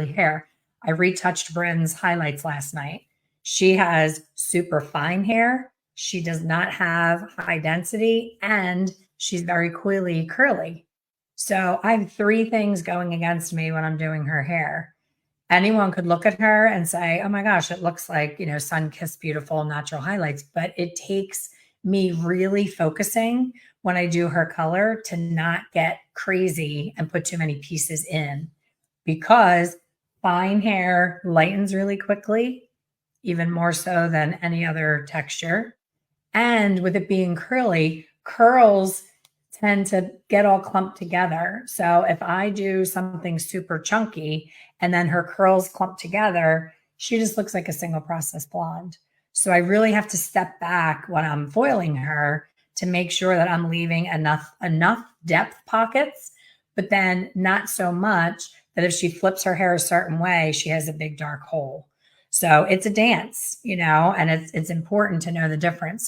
hair. I retouched Bryn's highlights last night. She has super fine hair. She does not have high density, and she's very coily curly. So I have three things going against me when I'm doing her hair. Anyone could look at her and say, oh my gosh, it looks like, sun-kissed, beautiful, natural highlights. But it takes me really focusing when I do her color to not get crazy and put too many pieces in, because fine hair lightens really quickly, even more so than any other texture. And with it being curly, curls tend to get all clumped together. So if I do something super chunky and then her curls clump together, she just looks like a single process blonde. So I really have to step back when I'm foiling her to make sure that I'm leaving enough depth pockets, but then not so much that if she flips her hair a certain way, she has a big dark hole. So it's a dance, and it's important to know the difference.